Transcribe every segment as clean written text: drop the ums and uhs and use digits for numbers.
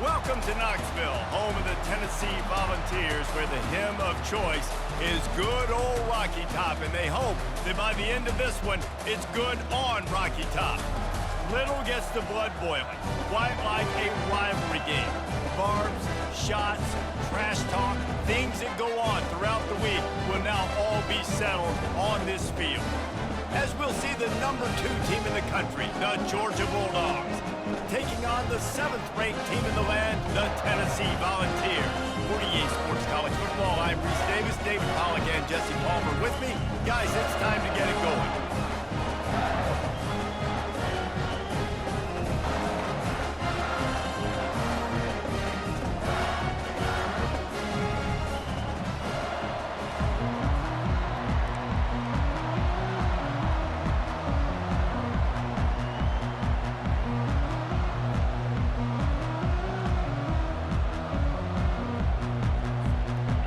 Welcome to Knoxville, home of the Tennessee Volunteers, where the hymn of choice is good old Rocky Top, and they hope that by the end of this one, it's good on Rocky Top. Little gets the blood boiling, quite like a rivalry game. Barbs, shots, trash talk, things that go on throughout the week will now all be settled on this field. As we'll see the #2 team in the country, the Georgia Bulldogs, taking on the 7th-ranked team in the land, the Tennessee Volunteers. 48 Sports College Football, I'm Reese Davis, David Pollack, and Jesse Palmer with me. Guys, it's time to get it going.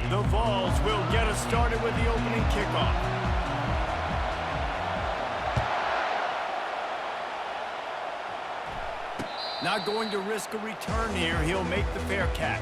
The Vols will get us started with the opening kickoff. Not going to risk a return here. He'll make the fair catch.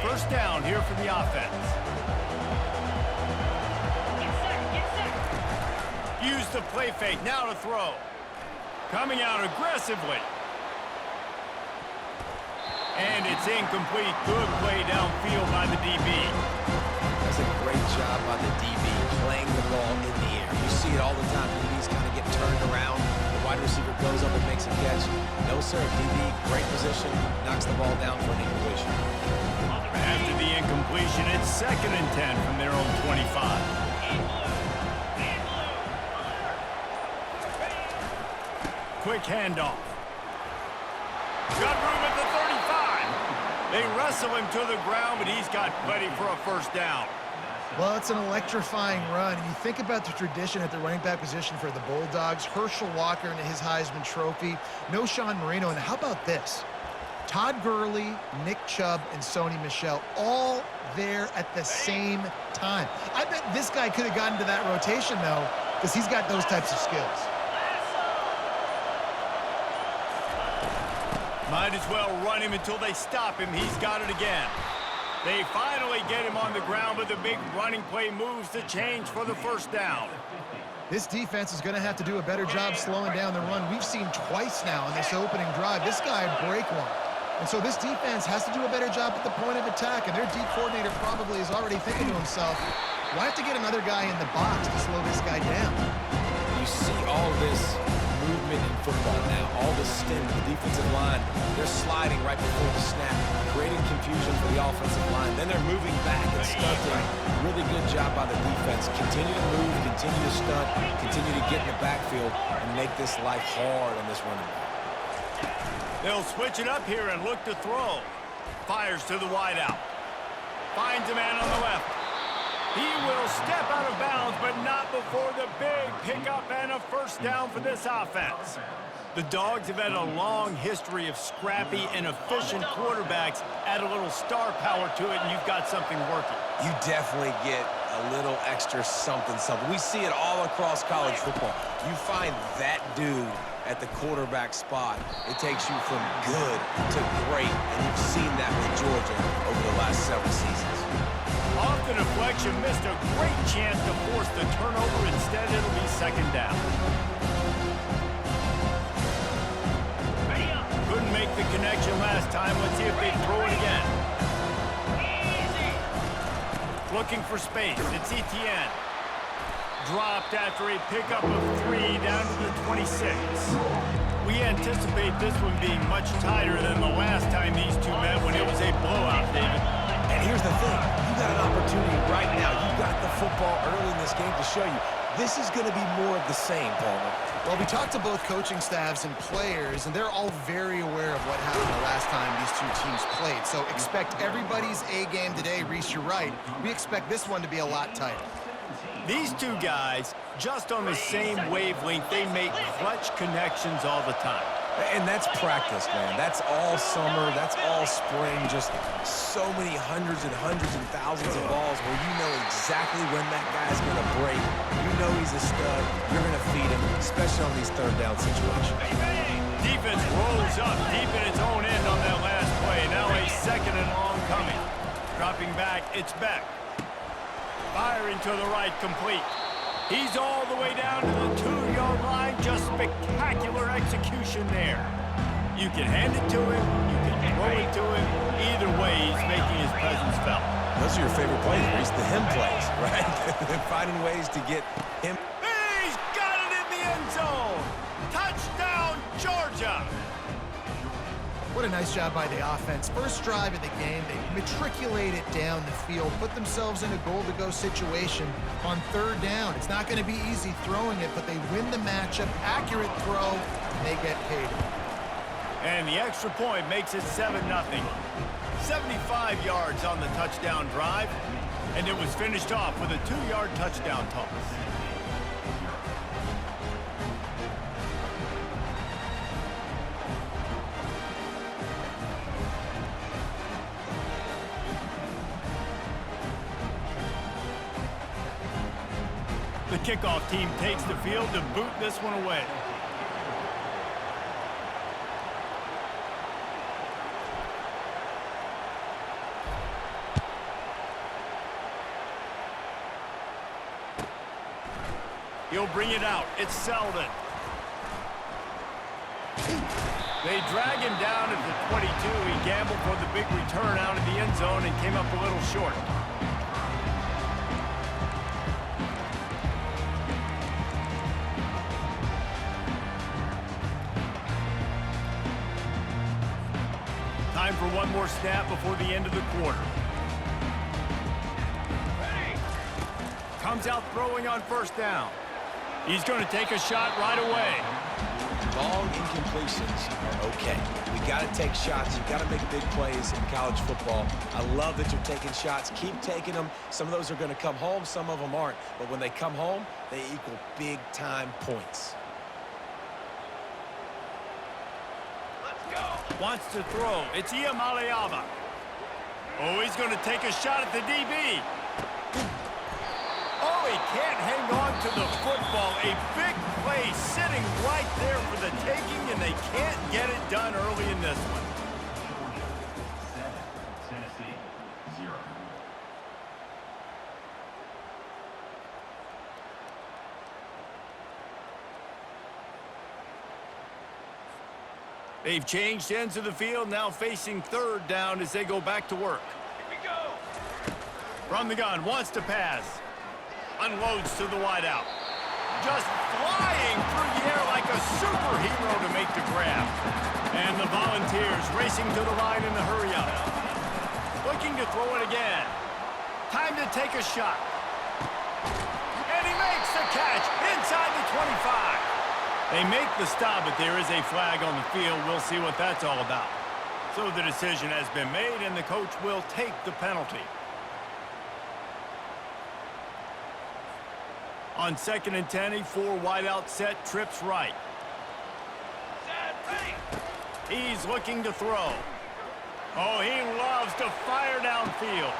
First down here for the offense. Get set. Use the play fake, now to throw. Coming out aggressively. And it's incomplete. Good play downfield by the DB. That's a great job by the DB playing the ball in the air. You see it all the time. DBs kind of get turned around. The wide receiver goes up and makes a catch. No, sir. DB, great position. Knocks the ball down for an incompletion. After the incompletion, it's 2nd and 10 from their own 25. Quick handoff. Got room at the 35. They wrestle him to the ground, but he's got plenty for a first down. Well, it's an electrifying run. And you think about the tradition at the running back position for the Bulldogs. Herschel Walker and his Heisman Trophy. No Sean Marino. And how about this? Todd Gurley, Nick Chubb, and Sony Michel all there at the same time. I bet this guy could have gotten to that rotation, though, because he's got those types of skills. Might as well run him until they stop him. He's got it again. They finally get him on the ground, but the big running play moves the change for the first down. This defense is going to have to do a better job slowing down the run. We've seen twice now in this opening drive. This guy break one. And so this defense has to do a better job at the point of attack, and their D coordinator probably is already thinking to himself, well, I have to get another guy in the box to slow this guy down. You see all this movement in football now, all the stem, the defensive line, they're sliding right before the snap, creating confusion for the offensive line. Then they're moving back and stunting. Really good job by the defense. Continue to move, continue to stunt, continue to get in the backfield, and make this life hard on this running back. They'll switch it up here and look to throw. Fires to the wideout. Finds a man on the left. He will step out of bounds, but not before the big pickup and a first down for this offense. The Dogs have had a long history of scrappy and efficient quarterbacks. Add a little star power to it, and you've got something working. You definitely get a little extra something. We see it all across college football. You find that dude at the quarterback spot, it takes you from good to great, and you've seen that with Georgia over the last several seasons. Off the deflection, missed a great chance to force the turnover. Instead, it'll be 2nd down. Couldn't make the connection last time. Let's see if they throw it again. Looking for space. It's Etienne. Dropped after a pickup of 3 down to the 26. We anticipate this one being much tighter than the last time these two met when it was a blowout, David. And here's the thing. You got an opportunity right now. You got the football early in this game to show you. This is going to be more of the same, Palmer. Well, we talked to both coaching staffs and players, and they're all very aware of what happened the last time these two teams played. So expect everybody's A game today. Reese, you're right. We expect this one to be a lot tighter. These two guys, just on the same wavelength, they make clutch connections all the time. And that's practice, man. That's all summer. That's all spring. Just so many hundreds and thousands of balls where you know exactly when that guy's going to break. You know he's a stud. You're going to feed him, especially on these third down situations. Defense rolls up deep in its own end on that last play. Now a second and long coming. Dropping back, it's Beck. Firing to the right, complete. He's all the way down to the 2-yard line. Just spectacular execution there. You can hand it to him. You can throw it to him. Either way, he's making his presence felt. Those are your favorite plays, Reese, the him plays, right? Finding ways to get him. He's got it in the end zone. Touchdown, Georgia. What a nice job by the offense. First drive of the game, they matriculate it down the field, put themselves in a goal-to-go situation on third down. It's not going to be easy throwing it, but they win the matchup. Accurate throw, and they get paid. And the extra point makes it 7-0. 75 yards on the touchdown drive, and it was finished off with a 2-yard touchdown toss. The kickoff team takes the field to boot this one away. He'll bring it out. It's Selden. They drag him down at the 22. He gambled for the big return out of the end zone and came up a little short. Time for one more snap before the end of the quarter. Comes out throwing on first down. He's going to take a shot right away. Long incompletions are okay. We got to take shots. You got to make big plays in college football. I love that you're taking shots. Keep taking them. Some of those are going to come home. Some of them aren't. But when they come home, they equal big-time points. Wants to throw. It's Iamaleava. Oh, he's going to take a shot at the DB. Oh, he can't hang on to the football. A big play sitting right there for the taking, and they can't get it done early in this one. Tennessee, 0. They've changed ends of the field, now facing third down as they go back to work. Here we go. From the gun, wants to pass. Unloads to the wideout. Just flying through the air like a superhero to make the grab. And the Volunteers racing to the line in the hurry-up. Looking to throw it again. Time to take a shot. And he makes the catch inside the 25. They make the stop, but there is a flag on the field. We'll see what that's all about. So the decision has been made, and the coach will take the penalty. On 2nd and 10, a 4-wideout set, trips right. Set, ready. He's looking to throw. Oh, he loves to fire downfield.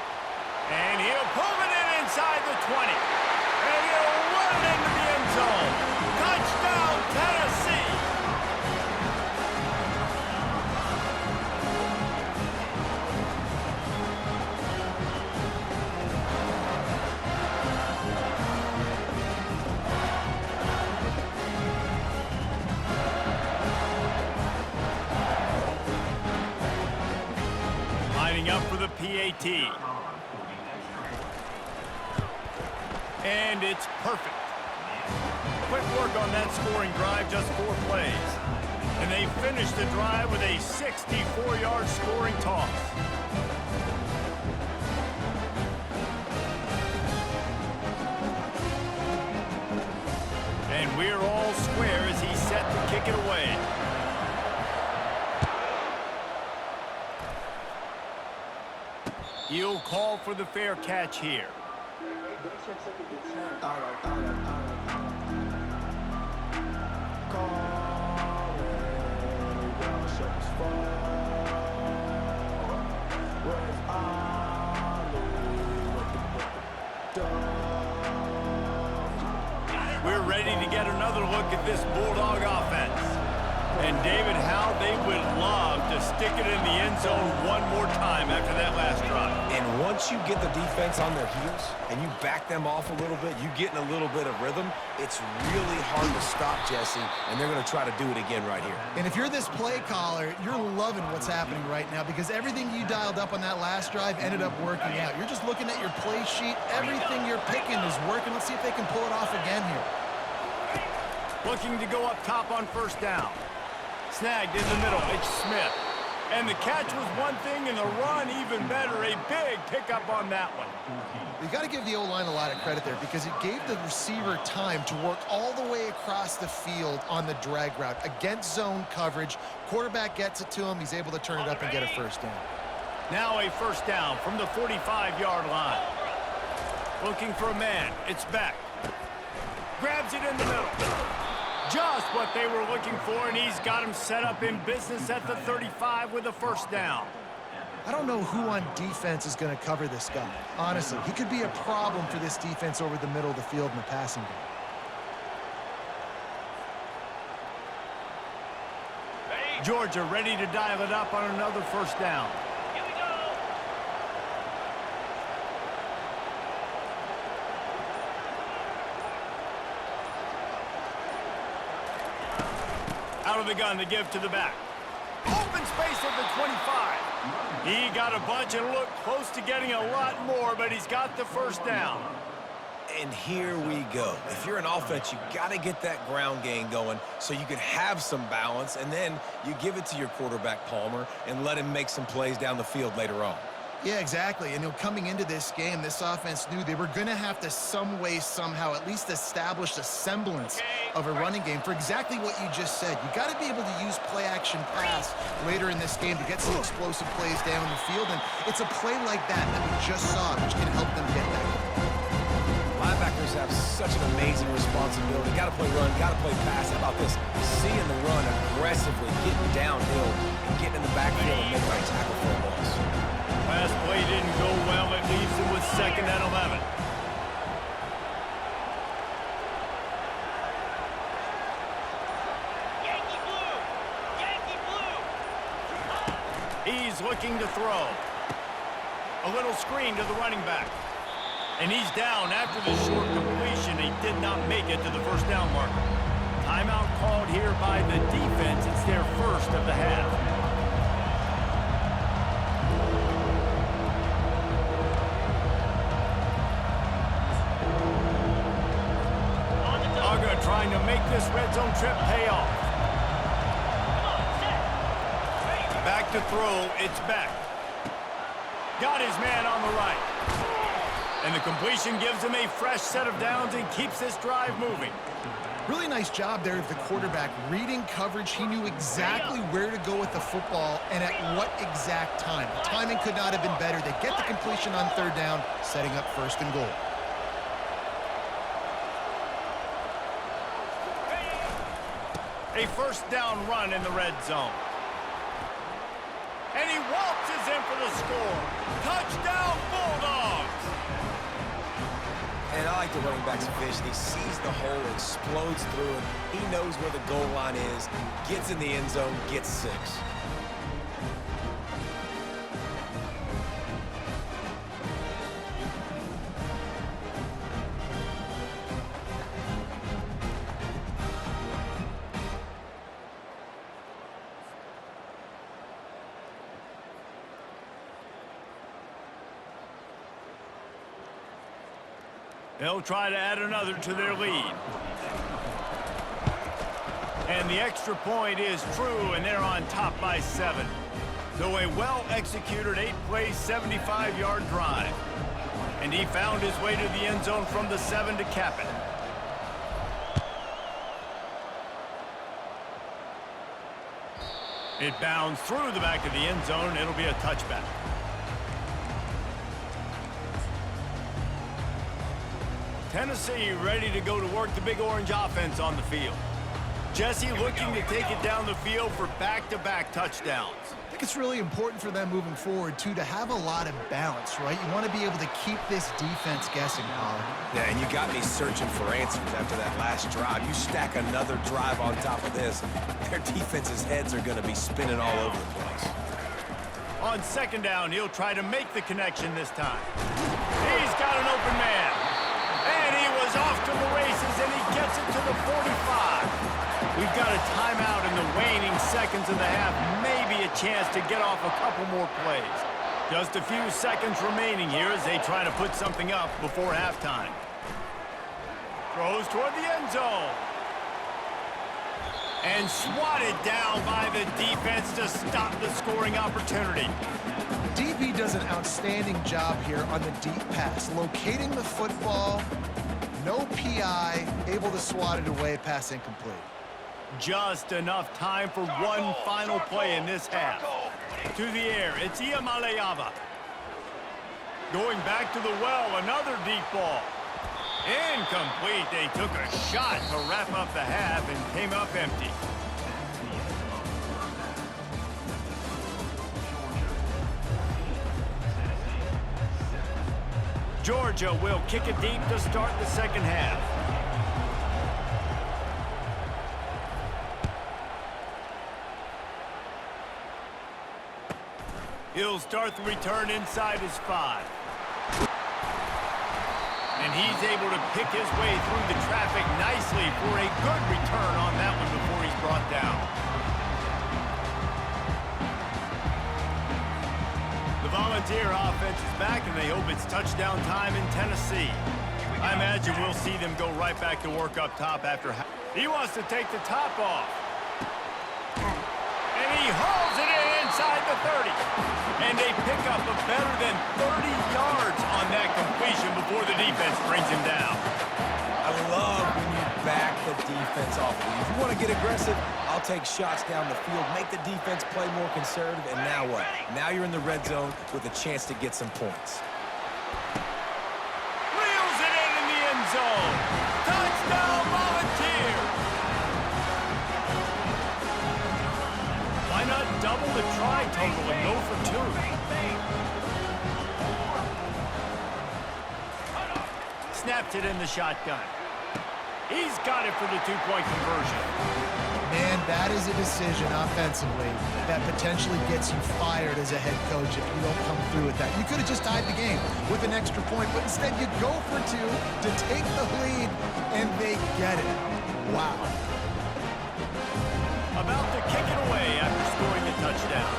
And he'll pull it in inside the 20. And he'll run it into the end zone. Touchdown, Tennessee! Lining up for the PAT. And it's perfect. Quick work on that scoring drive, just 4 plays. And they finish the drive with a 64-yard scoring toss. And we're all square as kick it away. He'll call for the fair catch here. We're ready to get another look at this Bulldog offense. And David, how they would love to stick it in the end zone one more time after that last drive. And once you get the defense on their heels and you back them off a little bit, you get in a little bit of rhythm, it's really hard to stop, Jesse, and they're going to try to do it again right here. And if you're this play caller, you're loving what's happening right now because everything you dialed up on that last drive ended up working out. You're just looking at your play sheet. Everything you're picking is working. Let's see if they can pull it off again here. Looking to go up top on first down. Snagged in the middle, it's Smith. And the catch was one thing, and the run even better. A big pickup on that one. You got to give the O-line a lot of credit there because it gave the receiver time to work all the way across the field on the drag route. Against zone coverage, quarterback gets it to him. He's able to turn it up and get a first down. Now a first down from the 45-yard line. Looking for a man. It's Beck. Grabs it in the middle. Just what they were looking for, and he's got him set up in business at the 35 with a first down. I don't know who on defense is going to cover this guy. Honestly, he could be a problem for this defense over the middle of the field in the passing game. Georgia ready to dial it up on another first down. Here we go. Out of the gun to give to the back. Open space at the 25. He got a bunch and looked close to getting a lot more, but he's got the first down. And here we go. If you're an offense, you got to get that ground game going so you can have some balance, and then you give it to your quarterback, Palmer, and let him make some plays down the field later on. Yeah, exactly. And coming into this game, this offense knew they were going to have to some way, somehow, at least establish a semblance of a running game for exactly what you just said. You got to be able to use play-action pass later in this game to get some explosive plays down the field. And it's a play like that we just saw, which can help them get that. Linebackers have such an amazing responsibility. Got to play run, got to play pass. How about this? Seeing the run aggressively, getting downhill, and getting in the backfield and making a tackle for a loss. Last play didn't go well. It leaves him with 2nd and 11. Yankee blue. Yankee blue. He's looking to throw. A little screen to the running back. And he's down after the short completion. He did not make it to the first down marker. Timeout called here by the defense. It's their first of the half. Trying to make this red zone trip pay off. Back to throw, it's Beck. Got his man on the right. And the completion gives him a fresh set of downs and keeps this drive moving. Really nice job there of the quarterback. Reading coverage, he knew exactly where to go with the football and at what exact time. The timing could not have been better. They get the completion on 3rd down, setting up 1st and goal. A first down run in the red zone. And he waltzes in for the score. Touchdown, Bulldogs! And I like the running back's vision. He sees the hole, explodes through it. He knows where the goal line is, gets in the end zone, gets 6. They'll try to add another to their lead. And the extra point is true, and they're on top by 7. So a well-executed 8-play, 75-yard drive. And he found his way to the end zone from the 7 to cap it. It bounds through the back of the end zone. It'll be a touchback. Tennessee ready to go to work the Big Orange offense on the field. Jesse looking to take it down the field for back-to-back touchdowns. I think it's really important for them moving forward, too, to have a lot of balance, right? You want to be able to keep this defense guessing, Pollard. Yeah, and you got me searching for answers after that last drive. You stack another drive on top of this, their defense's heads are going to be spinning all over the place. On second down, he'll try to make the connection this time. He's got an open man. And he was off to the races, and he gets it to the 45. We've got a timeout in the waning seconds of the half. Maybe a chance to get off a couple more plays. Just a few seconds remaining here as they try to put something up before halftime. Throws toward the end zone. And swatted down by the defense to stop the scoring opportunity. DB does an outstanding job here on the deep pass, locating the football, no PI, able to swat it away, pass incomplete. Just enough time for one final play in this half. To the air, it's Iamaleava. Going back to the well, another deep ball. Incomplete. They took a shot to wrap up the half and came up empty. Georgia will kick it deep to start the second half. He'll start the return inside his 5. And he's able to pick his way through the traffic nicely for a good return on that one before he's brought down. The Volunteer offense is back, and they hope it's touchdown time in Tennessee. I imagine we'll see them go right back to work up top after. He wants to take the top off. And he hauls it in inside the 30. And they pick up a better than 30 yards on that completion before the defense brings him down. I love when you back the defense off. If you want to get aggressive, I'll take shots down the field, make the defense play more conservative, and now what? Now you're in the red zone with a chance to get some points. Reels it in the end zone. Touchdown, Volunteers! Why not double the try total and go for 2? Snaps it in the shotgun. He's got it for the 2-point conversion. Man, that is a decision offensively that potentially gets you fired as a head coach if you don't come through with that. You could have just tied the game with an extra point, but instead you go for 2 to take the lead, and they get it. Wow. About to kick it away after scoring the touchdown.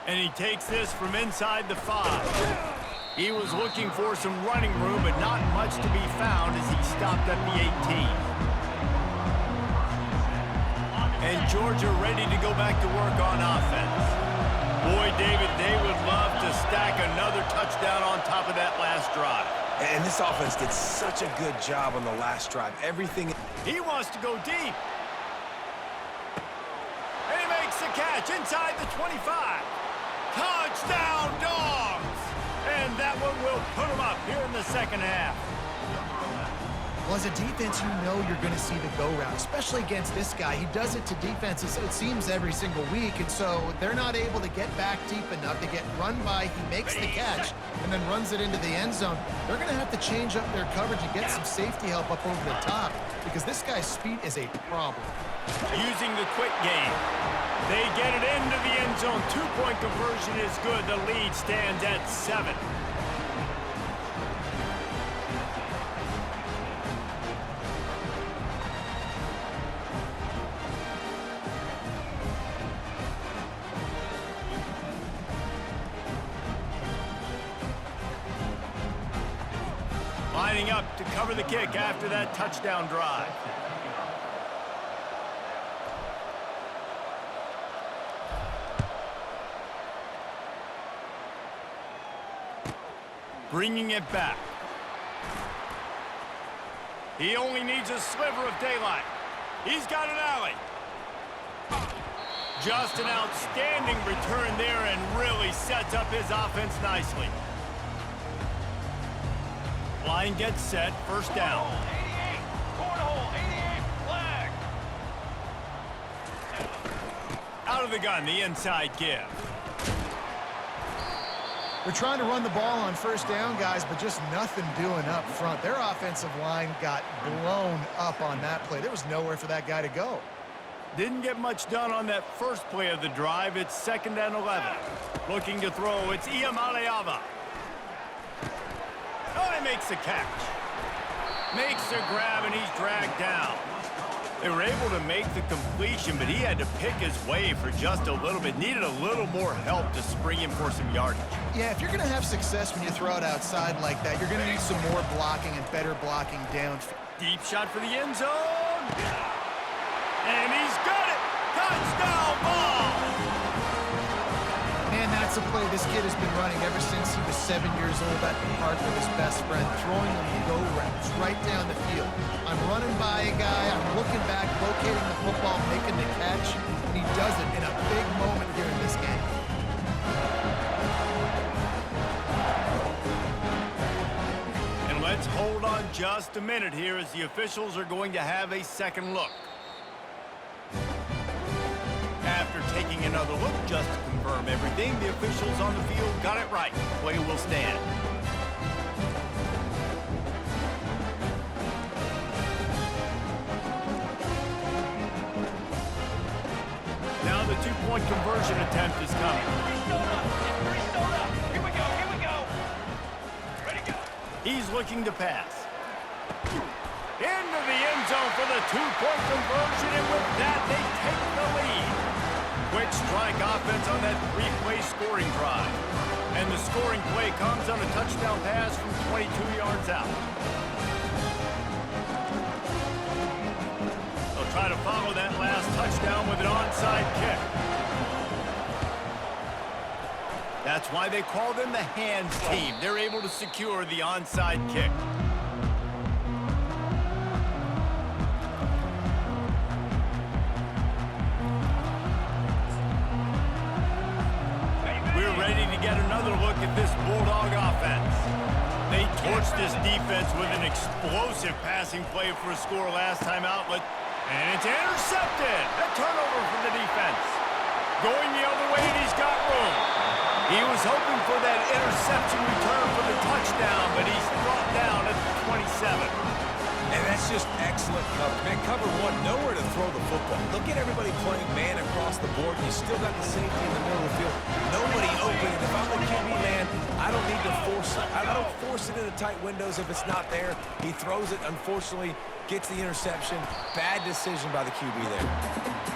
And he takes this from inside the 5. He was looking for some running room, but not much to be found as he stopped at the 18. And Georgia ready to go back to work on offense. Boy, David, they would love to stack another touchdown on top of that last drive. And this offense did such a good job on the last drive. Everything. He wants to go deep. And he makes the catch inside the 25. Touchdown, Dogs! And that one will put him up here in the second half. Well, as a defense, you know you're going to see the go route, especially against this guy. He does it to defenses, it seems, every single week, and so they're not able to get back deep enough to get run by. He makes the catch and then runs it into the end zone. They're going to have to change up their coverage and get some safety help up over the top because this guy's speed is a problem. Using the quick game. They get it into the end zone. 2-point conversion is good. The lead stands at 7. Lining up to cover the kick after that touchdown drive. Bringing it back. He only needs a sliver of daylight. He's got an alley. Just an outstanding return there and really sets up his offense nicely. Line gets set, first down. 88, cornhole, 88, flag. Out of the gun, the inside give. They're trying to run the ball on first down, guys, but just nothing doing up front. Their offensive line got blown up on that play. There was nowhere for that guy to go. Didn't get much done on that first play of the drive. It's 2nd and 11. Looking to throw, it's Iamaleava. Oh, he makes the catch. Makes the grab, and he's dragged down. They were able to make the completion, but he had to pick his way for just a little bit. Needed a little more help to spring him for some yardage. Yeah, if you're going to have success when you throw it outside like that, you're going to need some more blocking and better blocking downfield. Deep shot for the end zone. And he's got it. Touchdown ball. Man, that's a play this kid has been running ever since he was 7 years old at the park with his best friend, throwing them go routes right down the field. I'm running by a guy, I'm looking back, locating the football, making the catch, and he does it in a big moment here in this game. And let's hold on just a minute here as the officials are going to have a second look. After taking another look just to confirm everything, the officials on the field got it right. Play will stand. Now the two-point conversion attempt is coming. Here we go. Ready, go. He's looking to pass. Into the end zone for the two-point conversion, and with that, they take the lead. Quick strike offense on that three-play scoring drive. And the scoring play comes on a touchdown pass from 22 yards out. They'll try to follow that last touchdown with an onside kick. That's why they call them the hands team. They're able to secure the onside kick. Get another look at this Bulldog offense. They torched this defense with an explosive passing play for a score last time out, and it's intercepted. A turnover for the defense. Going the other way, and he's got room. He was hoping for that interception return for the touchdown, but he's brought down at the 27. And that's just excellent coverage. Man, cover one, nowhere to throw the football. Look at everybody playing man across the board. You still got the safety in the middle of the field. Nobody open. And if I'm the QB, man, I don't need to force it. I don't force it into tight windows if it's not there. He throws it, unfortunately, gets the interception. Bad decision by the QB there.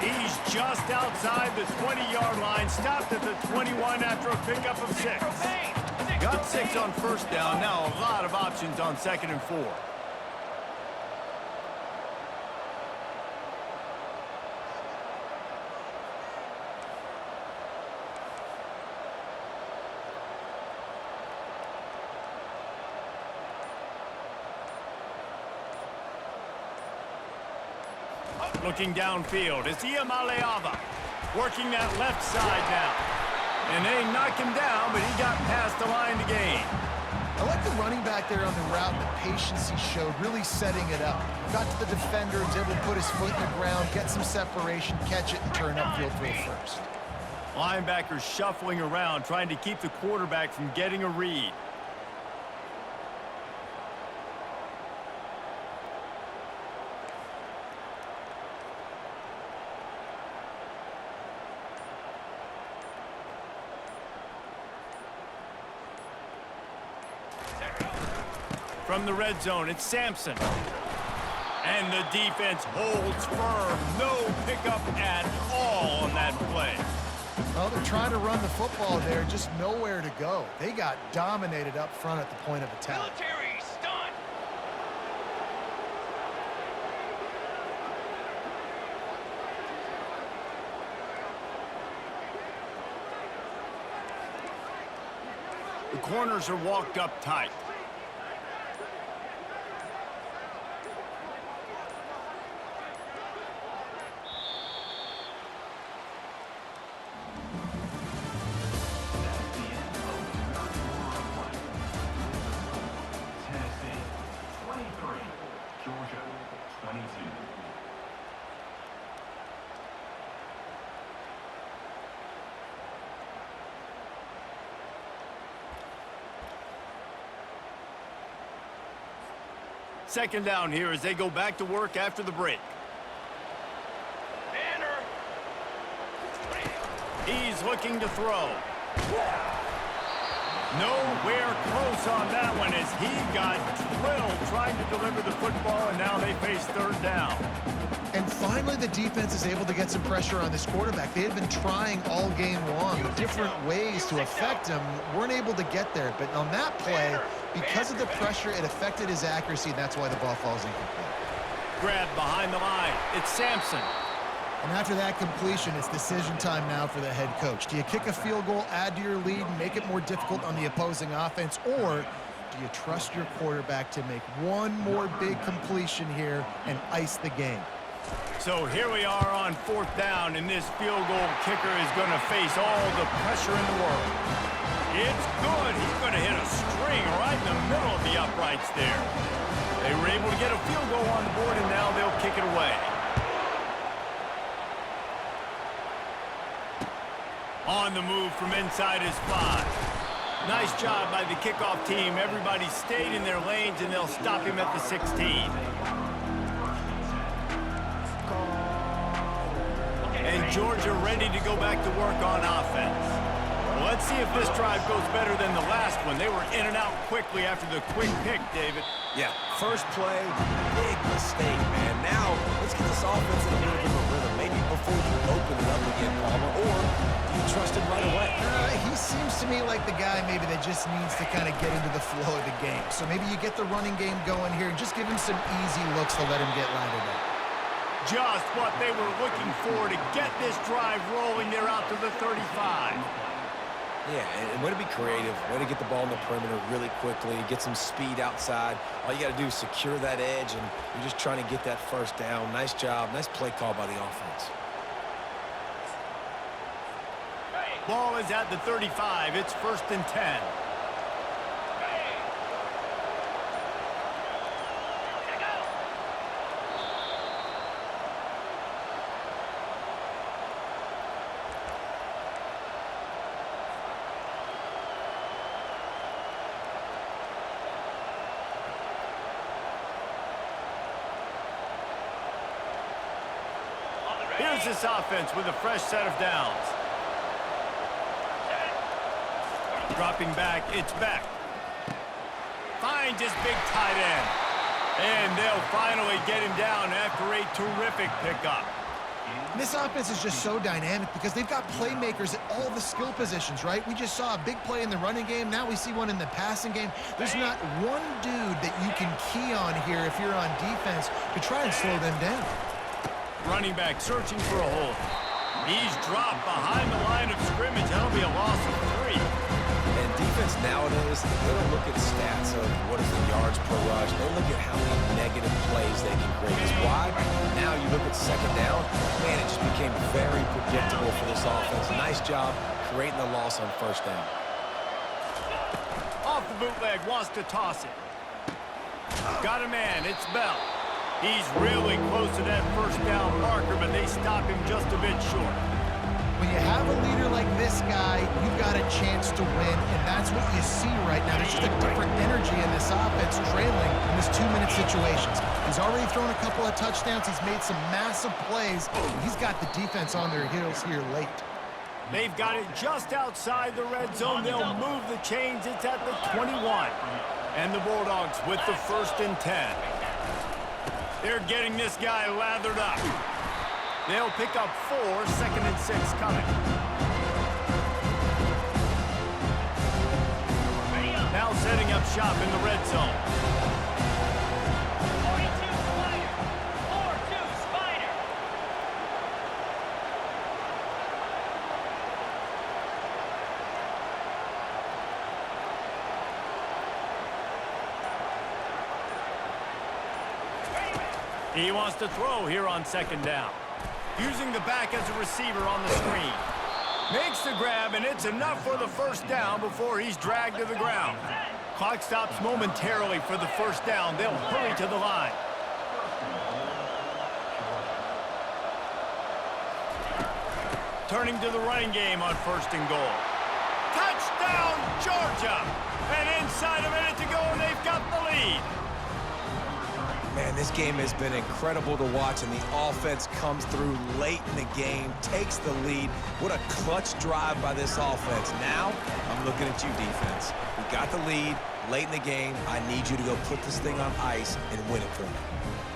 He's just outside the 20-yard line. Stopped at the 21 after a pickup of 6. Got 6 on first down. Now a lot of options on 2nd and 4. Looking downfield, it's Iamaleava working that left side now. And they knock him down, but he got past the line to gain. I like the running back there on the route, the patience he showed, really setting it up. Got to the defender, was able to put his foot in the ground, get some separation, catch it, and turn upfield for a first. Linebackers shuffling around, trying to keep the quarterback from getting a read. From the red zone, it's Sampson. And the defense holds firm. No pickup at all on that play. Well, they're trying to run the football there, just nowhere to go. They got dominated up front at the point of attack. Military stunt. The corners are walked up tight. Second down here as they go back to work after the break. Banner. He's looking to throw. Nowhere close on that one as he got drilled trying to deliver the football, and now they face third down. And finally, the defense is able to get some pressure on this quarterback. They had been trying all game long different ways to affect him. Weren't able to get there. But on that play, because of the pressure, it affected his accuracy, and that's why the ball falls incomplete. Grab behind the line. It's Sampson. And after that completion, it's decision time now for the head coach. Do you kick a field goal, add to your lead, and make it more difficult on the opposing offense, or do you trust your quarterback to make one more big completion here and ice the game? So here we are on fourth down, and this field goal kicker is going to face all the pressure in the world. It's good. He's going to hit a string right in the middle of the uprights there. They were able to get a field goal on the board, and now they'll kick it away. On the move from inside his 5. Nice job by the kickoff team. Everybody stayed in their lanes, and they'll stop him at the 16. And Georgia ready to go back to work on offense. Well, let's see if this drive goes better than the last one. They were in and out quickly after the quick pick, David. Yeah, first play, big mistake, man. Now, let's get this offense in a little bit of a rhythm. Maybe before you open it up again, Palmer, or do you trust him right away? He seems to me like the guy maybe that just needs to kind of get into the flow of the game. So maybe you get the running game going here and just give him some easy looks to let him get lined up. Just what they were looking for to get this drive rolling. They're out to the 35. Yeah, and way to be creative, way to get the ball in the perimeter really quickly, get some speed outside. All you got to do is secure that edge, and you're just trying to get that first down. Nice job, nice play call by the offense. Ball is at the 35. It's 1st and 10. Here's this offense with a fresh set of downs. Dropping back, it's back. Finds his big tight end. And they'll finally get him down after a terrific pickup. This offense is just so dynamic because they've got playmakers at all the skill positions, right? We just saw a big play in the running game. Now we see one in the passing game. There's not one dude that you can key on here if you're on defense to try and slow them down. Running back searching for a hole. He's dropped behind the line of scrimmage. That'll be a loss of 3. And defense nowadays, they don't look at stats of what is the yards per rush. They look at how many negative plays they can create. That's why now you look at second down, man, it just became very predictable for this offense. Nice job creating the loss on first down. Off the bootleg, wants to toss it. Got a man, it's Bell. He's really close to that first down marker, but they stop him just a bit short. When you have a leader like this guy, you've got a chance to win, and that's what you see right now. There's just a different energy in this offense trailing in this 2-minute situations. He's already thrown a couple of touchdowns. He's made some massive plays. He's got the defense on their heels here late. They've got it just outside the red zone. They'll move the chains. It's at the 21. And the Bulldogs with the 1st and 10. They're getting this guy lathered up. They'll pick up 4, 2nd and 6 coming. Now setting up shop in the red zone. 42 Spider. 4-2 Spider. He wants to throw here on 2nd down. Using the back as a receiver on the screen. Makes the grab, and it's enough for the 1st down before he's dragged to the ground. Clock stops momentarily for the 1st down. They'll hurry to the line. Turning to the running game on 1st and goal. Touchdown, Georgia! And inside a minute to go, and they've got the lead. Man, this game has been incredible to watch, and the offense comes through late in the game, takes the lead. What a clutch drive by this offense. Now, I'm looking at you, defense. We got the lead late in the game. I need you to go put this thing on ice and win it for me.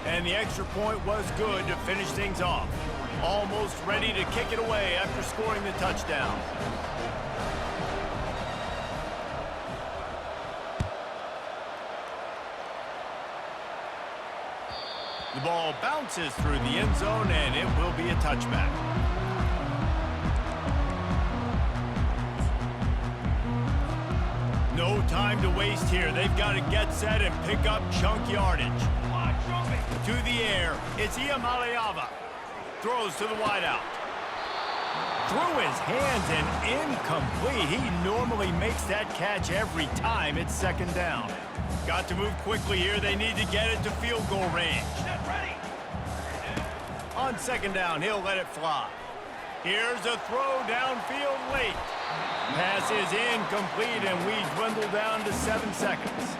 And the extra point was good to finish things off. Almost ready to kick it away after scoring the touchdown. The ball bounces through the end zone, and it will be a touchback. No time to waste here. They've got to get set and pick up chunk yardage. To the air, it's Iamaleava. Throws to the wideout. Through his hands and incomplete. He normally makes that catch every time. It's second down. Got to move quickly here. They need to get it to field goal range. On second down, he'll let it fly. Here's a throw downfield late. Pass is incomplete, and we dwindle down to 7 seconds.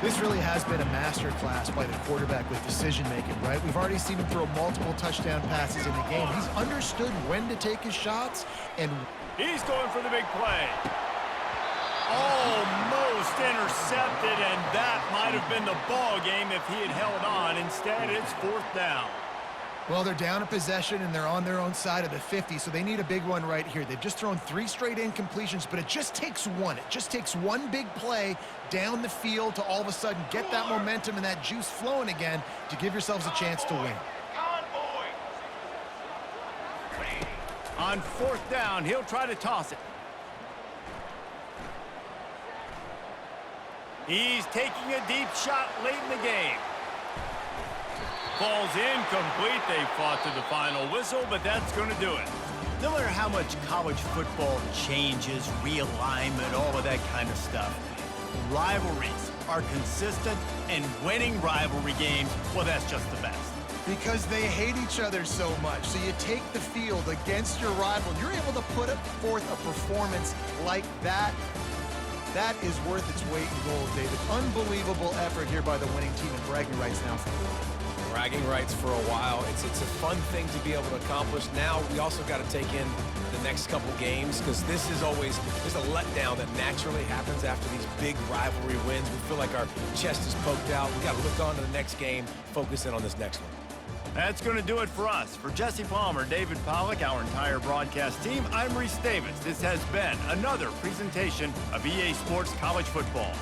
This really has been a master class by the quarterback with decision-making, right? We've already seen him throw multiple touchdown passes in the game. He's understood when to take his shots, and he's going for the big play. Almost intercepted, and that might have been the ball game if he had held on. Instead, it's fourth down. well, they're down a possession, and they're on their own side of the 50, so they need a big one right here. They've just thrown 3 straight incompletions, but it just takes one. It just takes one big play down the field to all of a sudden get that momentum and that juice flowing again to give yourselves a chance to win. On fourth down, he'll try to toss it. He's taking a deep shot late in the game. Falls incomplete. They fought to the final whistle, but that's going to do it. No matter how much college football changes, realignment, all of that kind of stuff, rivalries are consistent, and winning rivalry games, well, that's just the best. Because they hate each other so much. So you take the field against your rival. You're able to put forth a performance like that. That is worth its weight in gold, David. Unbelievable effort here by the winning team, and bragging rights now for them. Bragging rights for a while. It's a fun thing to be able to accomplish. Now we also got to take in the next couple games, because this is always, there's a letdown that naturally happens after these big rivalry wins. We feel like our chest is poked out. We got to look on to the next game, focus in on this next one. That's going to do it for us. For Jesse Palmer, David Pollack, our entire broadcast team, I'm Reese Davis. This has been another presentation of EA Sports College Football.